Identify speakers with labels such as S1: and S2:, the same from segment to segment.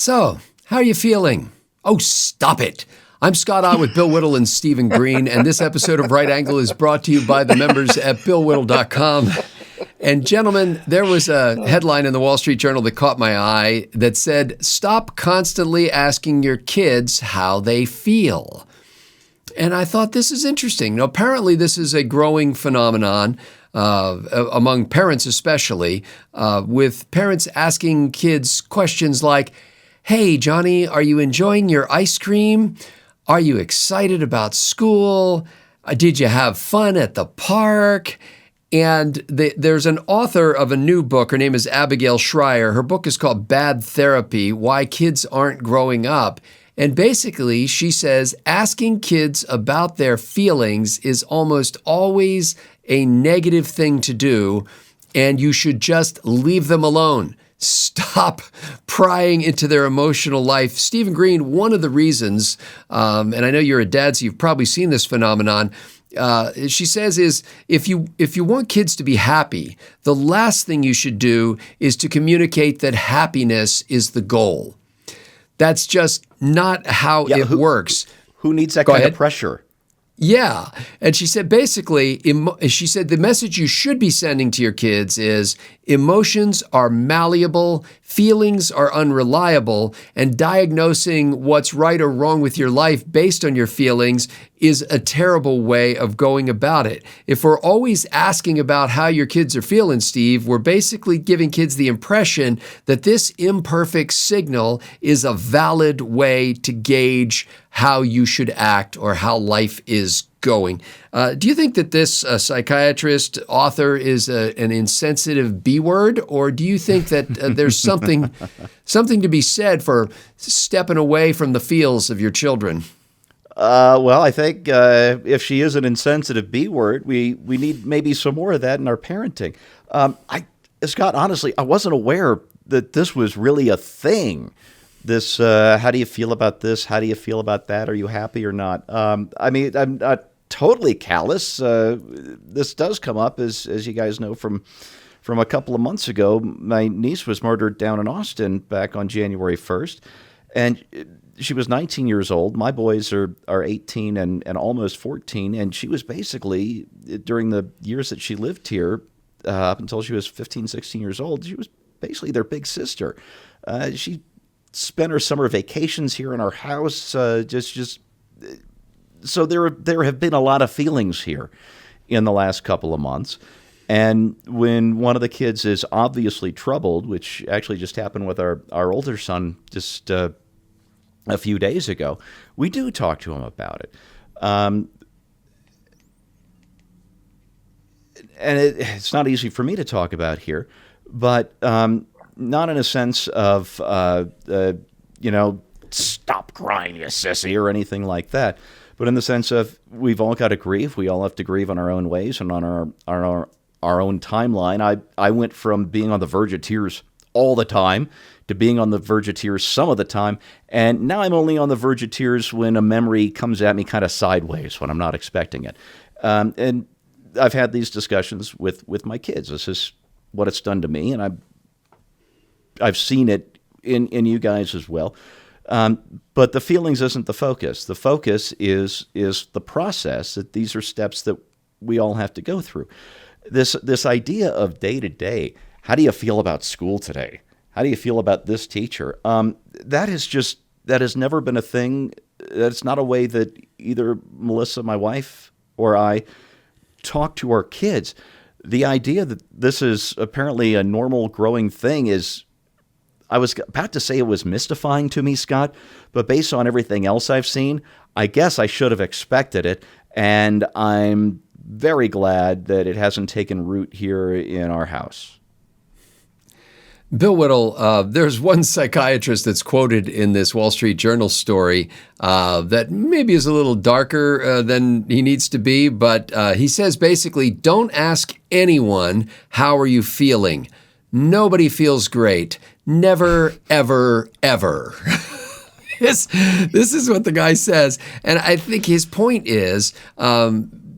S1: So, how are you feeling? Oh, stop it. I'm Scott Ott with Bill Whittle and Stephen Green, and this episode of Right Angle is brought to you by the members at BillWhittle.com. And gentlemen, there was a headline in the Wall Street Journal that caught my eye that said, "Stop constantly asking your kids how they feel." And I thought, this is interesting. Now, apparently, this is a growing phenomenon among parents especially, with parents asking kids questions like, "Hey, Johnny, are you enjoying your ice cream? Are you excited about school? Did you have fun at the park?" And there's an author of a new book. Her name is Abigail Schreier. Her book is called Bad Therapy: Why Kids Aren't Growing Up. And basically, she says asking kids about their feelings is almost always a negative thing to do, and you should just leave them alone. Stop prying into their emotional life. Stephen Green, one of the reasons, and I know you're a dad, so you've probably seen this phenomenon, she says is if you want kids to be happy, the last thing you should do is to communicate that happiness is the goal. That's just not how it works.
S2: Who needs that kind of pressure?
S1: Yeah. And she said, basically, the message you should be sending to your kids is emotions are malleable, feelings are unreliable, and diagnosing what's right or wrong with your life based on your feelings is a terrible way of going about it. If we're always asking about how your kids are feeling, Steve, we're basically giving kids the impression that this imperfect signal is a valid way to gauge how you should act or how life is going. Do you think that this psychiatrist author is an insensitive B word, or do you think that there's something to be said for stepping away from the feels of your children?
S2: Well, I think if she is an insensitive B word, we need maybe some more of that in our parenting. Scott, honestly, I wasn't aware that this was really a thing. This, how do you feel about this? How do you feel about that? Are you happy or not? I mean, I'm not totally callous. This does come up, as you guys know, from a couple of months ago. My niece was murdered down in Austin back on January 1st, and she was 19 years old. My boys are 18 and almost 14, and she was basically, during the years that she lived here, up until she was 15, 16 years old, she was basically their big sister. She spent her summer vacations here in our house, so there have been a lot of feelings here in the last couple of months. And when one of the kids is obviously troubled, which actually just happened with our older son just a few days ago, we do talk to him about it. And it's not easy for me to talk about here, but not in a sense of, stop crying, you sissy, or anything like that, but in the sense of we've all got to grieve. We all have to grieve in our own ways and on our own timeline. I went from being on the verge of tears all the time to being on the verge of tears some of the time, and now I'm only on the verge of tears when a memory comes at me kind of sideways when I'm not expecting it. And I've had these discussions with my kids. This is what it's done to me, and I've seen it in you guys as well. But the feelings isn't the focus. The focus is the process, that these are steps that we all have to go through. This idea of day to day, how do you feel about school today? How do you feel about this teacher? That has never been a thing. That's not a way that either Melissa, my wife, or I talk to our kids. The idea that this is apparently a normal growing thing is, I was about to say it was mystifying to me, Scott, but based on everything else I've seen, I guess I should have expected it, and I'm very glad that it hasn't taken root here in our house.
S1: Bill Whittle, there's one psychiatrist that's quoted in this Wall Street Journal story that maybe is a little darker than he needs to be, but he says basically, don't ask anyone, how are you feeling? Nobody feels great. Never, ever, ever. This is what the guy says. And I think his point is,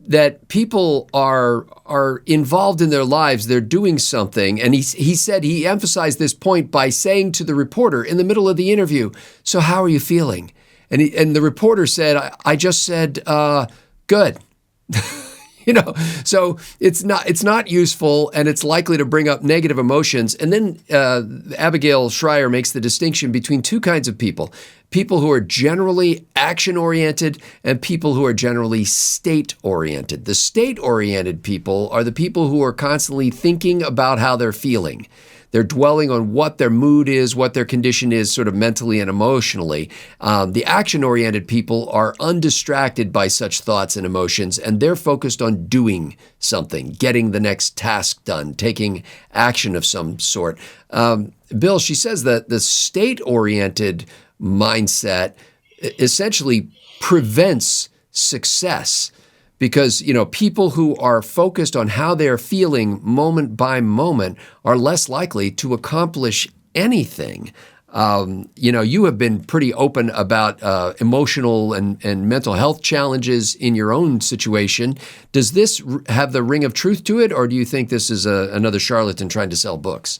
S1: that people are involved in their lives. They're doing something. And he emphasized this point by saying to the reporter in the middle of the interview, "So how are you feeling?" And the reporter said, I just said, good. So it's not useful, and it's likely to bring up negative emotions. And then Abigail Schreier makes the distinction between two kinds of people who are generally action-oriented and people who are generally state-oriented. The state-oriented people are the people who are constantly thinking about how they're feeling. They're dwelling on what their mood is, what their condition is, sort of mentally and emotionally. The action-oriented people are undistracted by such thoughts and emotions, and they're focused on doing something, getting the next task done, taking action of some sort. Bill, she says that the state-oriented mindset essentially prevents success. Because, people who are focused on how they're feeling moment by moment are less likely to accomplish anything. You have been pretty open about emotional and mental health challenges in your own situation. Does this have the ring of truth to it, or do you think this is another charlatan trying to sell books?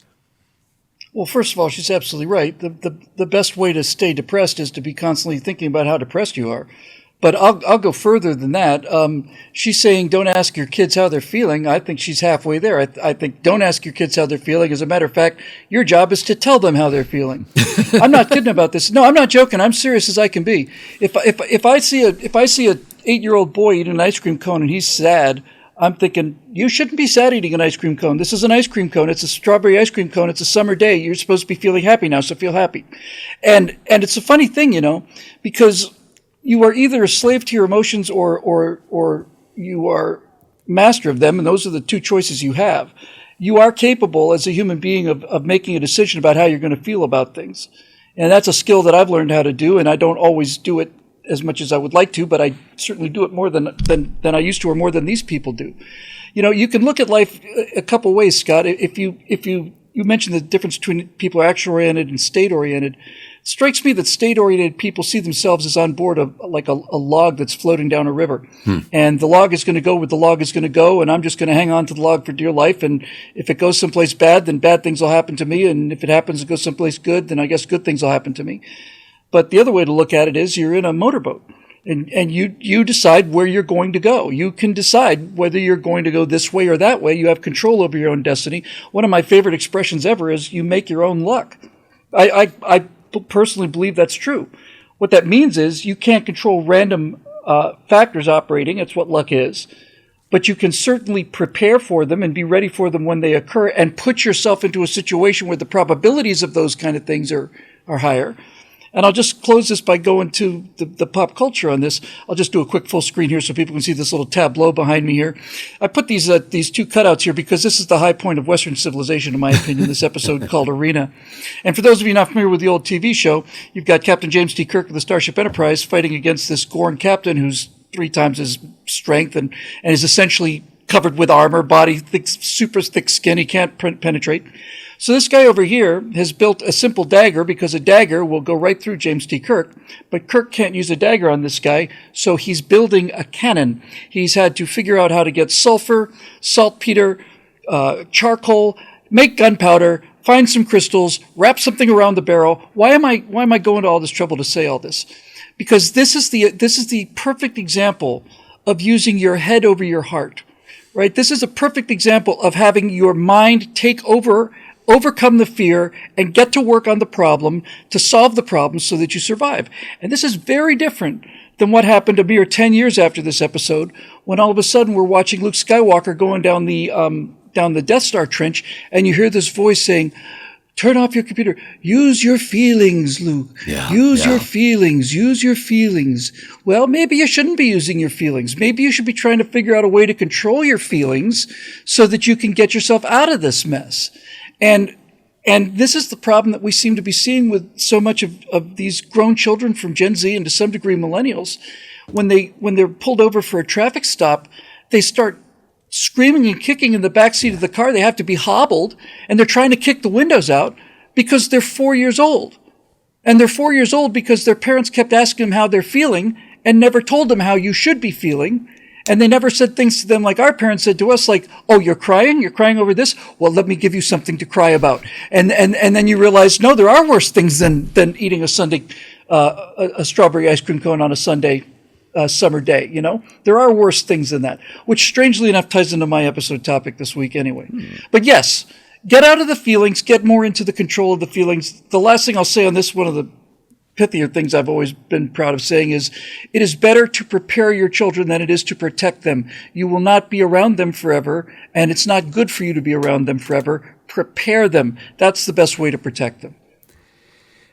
S3: Well, first of all, she's absolutely right. The best way to stay depressed is to be constantly thinking about how depressed you are. But I'll go further than that. She's saying don't ask your kids how they're feeling. I think she's halfway there. I think don't ask your kids how they're feeling. As a matter of fact, your job is to tell them how they're feeling. I'm not kidding about this. No, I'm not joking. I'm serious as I can be. If I see a 8-year-old boy eating an ice cream cone and he's sad, I'm thinking, you shouldn't be sad eating an ice cream cone. This is an ice cream cone. It's a strawberry ice cream cone. It's a summer day. You're supposed to be feeling happy now, so feel happy. And it's a funny thing, because you are either a slave to your emotions or you are master of them, and those are the two choices you have. You are capable as a human being of making a decision about how you're going to feel about things. And that's a skill that I've learned how to do, and I don't always do it as much as I would like to, but I certainly do it more than I used to, or more than these people do. You can look at life a couple ways, Scott. If you mentioned the difference between people who are action-oriented and state-oriented. It strikes me that state-oriented people see themselves as on board like a log that's floating down a river. And the log is going to go where the log is going to go, and I'm just going to hang on to the log for dear life. And if it goes someplace bad, then bad things will happen to me. And if it happens to go someplace good, then I guess good things will happen to me. But the other way to look at it is you're in a motorboat. And you decide where you're going to go. You can decide whether you're going to go this way or that way. You have control over your own destiny. One of my favorite expressions ever is you make your own luck. I personally believe that's true. What that means is you can't control random factors operating. It's what luck is. But you can certainly prepare for them and be ready for them when they occur and put yourself into a situation where the probabilities of those kind of things are higher. And I'll just close this by going to the pop culture on this. I'll just do a quick full screen here so people can see this little tableau behind me here. I put these two cutouts here because this is the high point of Western civilization, in my opinion, this episode called Arena. And for those of you not familiar with the old TV show, you've got Captain James T. Kirk of the Starship Enterprise fighting against this Gorn captain who's 3 times his strength and is essentially covered with armor, body, super thick skin. He can't penetrate. So this guy over here has built a simple dagger because a dagger will go right through James T. Kirk, but Kirk can't use a dagger on this guy, so he's building a cannon. He's had to figure out how to get sulfur, saltpeter, charcoal, make gunpowder, find some crystals, wrap something around the barrel. Why am I going to all this trouble to say all this? Because this is the perfect example of using your head over your heart, right? This is a perfect example of having your mind overcome the fear and get to work on the problem to solve the problem so that you survive. And this is very different than what happened a mere 10 years after this episode, when all of a sudden we're watching Luke Skywalker going down the Death Star trench, and you hear this voice saying, "Turn off your computer. Use your feelings, Luke. Use your feelings. Use your feelings." Well, maybe you shouldn't be using your feelings. Maybe you should be trying to figure out a way to control your feelings so that you can get yourself out of this mess. And this is the problem that we seem to be seeing with so much of these grown children from Gen Z and to some degree millennials. When they're pulled over for a traffic stop, they start screaming and kicking in the backseat of the car. They have to be hobbled, and they're trying to kick the windows out because they're 4 years old. And they're 4 years old because their parents kept asking them how they're feeling and never told them how you should be feeling. And they never said things to them like our parents said to us, like, "Oh, you're crying? You're crying over this? Well, let me give you something to cry about." And then you realize, no, there are worse things than eating a strawberry ice cream cone on a Sunday summer day. There are worse things than that, which strangely enough ties into my episode topic this week anyway. But yes, get out of the feelings, get more into the control of the feelings. The last thing I'll say on this, one of the pithier things I've always been proud of saying is, it is better to prepare your children than it is to protect them. You will not be around them forever, and it's not good for you to be around them forever. Prepare them. That's the best way to protect them.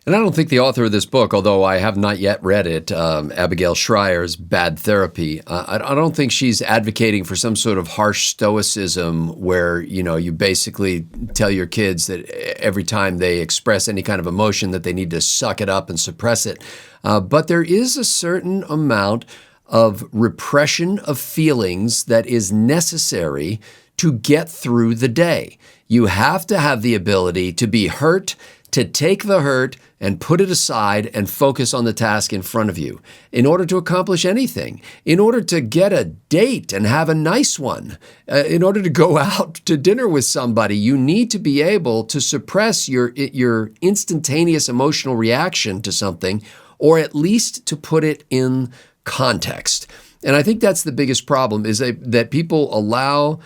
S1: And I don't think the author of this book, although I have not yet read it, Abigail Shrier's Bad Therapy, I don't think she's advocating for some sort of harsh stoicism where, you basically tell your kids that every time they express any kind of emotion that they need to suck it up and suppress it. But there is a certain amount of repression of feelings that is necessary to get through the day. You have to have the ability to be hurt, to take the hurt and put it aside and focus on the task in front of you in order to accomplish anything, in order to get a date and have a nice one, in order to go out to dinner with somebody. You need to be able to suppress your instantaneous emotional reaction to something, or at least to put it in context. And I think that's the biggest problem, is that people allow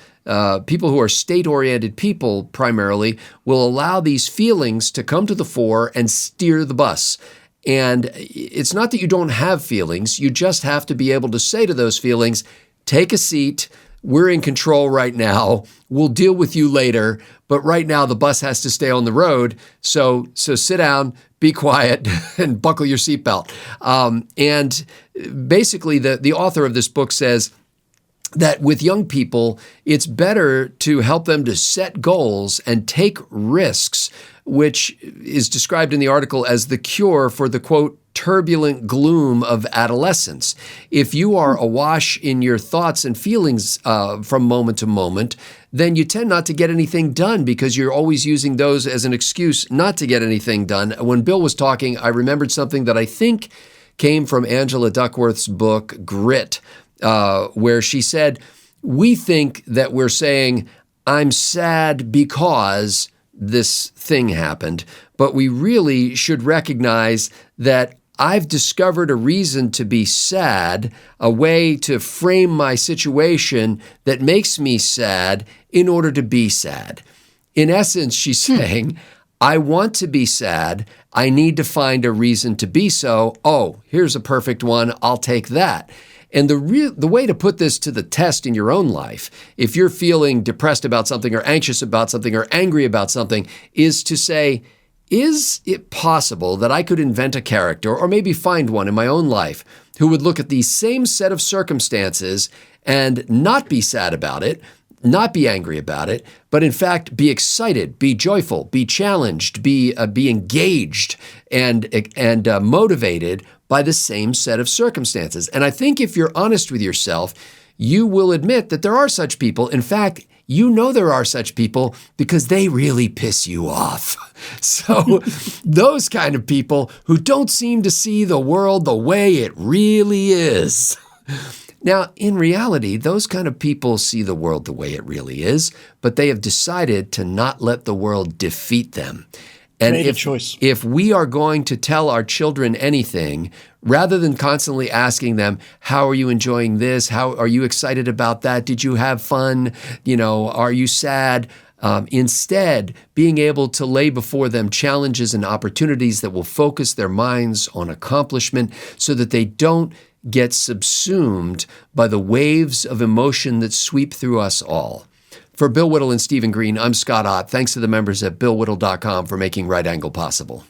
S1: people who are state-oriented people primarily will allow these feelings to come to the fore and steer the bus. And it's not that you don't have feelings. You just have to be able to say to those feelings, take a seat. We're in control right now. We'll deal with you later. But right now, the bus has to stay on the road. So sit down, be quiet, and buckle your seatbelt. And basically, the author of this book says that with young people, it's better to help them to set goals and take risks, which is described in the article as the cure for the, quote, turbulent gloom of adolescence. If you are awash in your thoughts and feelings from moment to moment, then you tend not to get anything done because you're always using those as an excuse not to get anything done. When Bill was talking, I remembered something that I think came from Angela Duckworth's book, Grit, where she said, we think that we're saying, I'm sad because this thing happened, but we really should recognize that I've discovered a reason to be sad, a way to frame my situation that makes me sad in order to be sad. In essence, she's saying, I want to be sad. I need to find a reason to be so. Oh, here's a perfect one. I'll take that. And the way to put this to the test in your own life, if you're feeling depressed about something or anxious about something or angry about something, is to say, is it possible that I could invent a character or maybe find one in my own life who would look at the same set of circumstances and not be sad about it, not be angry about it, but in fact be excited, be joyful, be challenged, be engaged and motivated by the same set of circumstances. And I think if you're honest with yourself, you will admit that there are such people. In fact, you know there are such people because they really piss you off. So those kind of people who don't seem to see the world the way it really is. Now, in reality, those kind of people see the world the way it really is, but they have decided to not let the world defeat them. And if we are going to tell our children anything, rather than constantly asking them, how are you enjoying this? How are you excited about that? Did you have fun? Are you sad? Instead, being able to lay before them challenges and opportunities that will focus their minds on accomplishment so that they don't get subsumed by the waves of emotion that sweep through us all. For Bill Whittle and Stephen Green, I'm Scott Ott. Thanks to the members at BillWhittle.com for making Right Angle possible.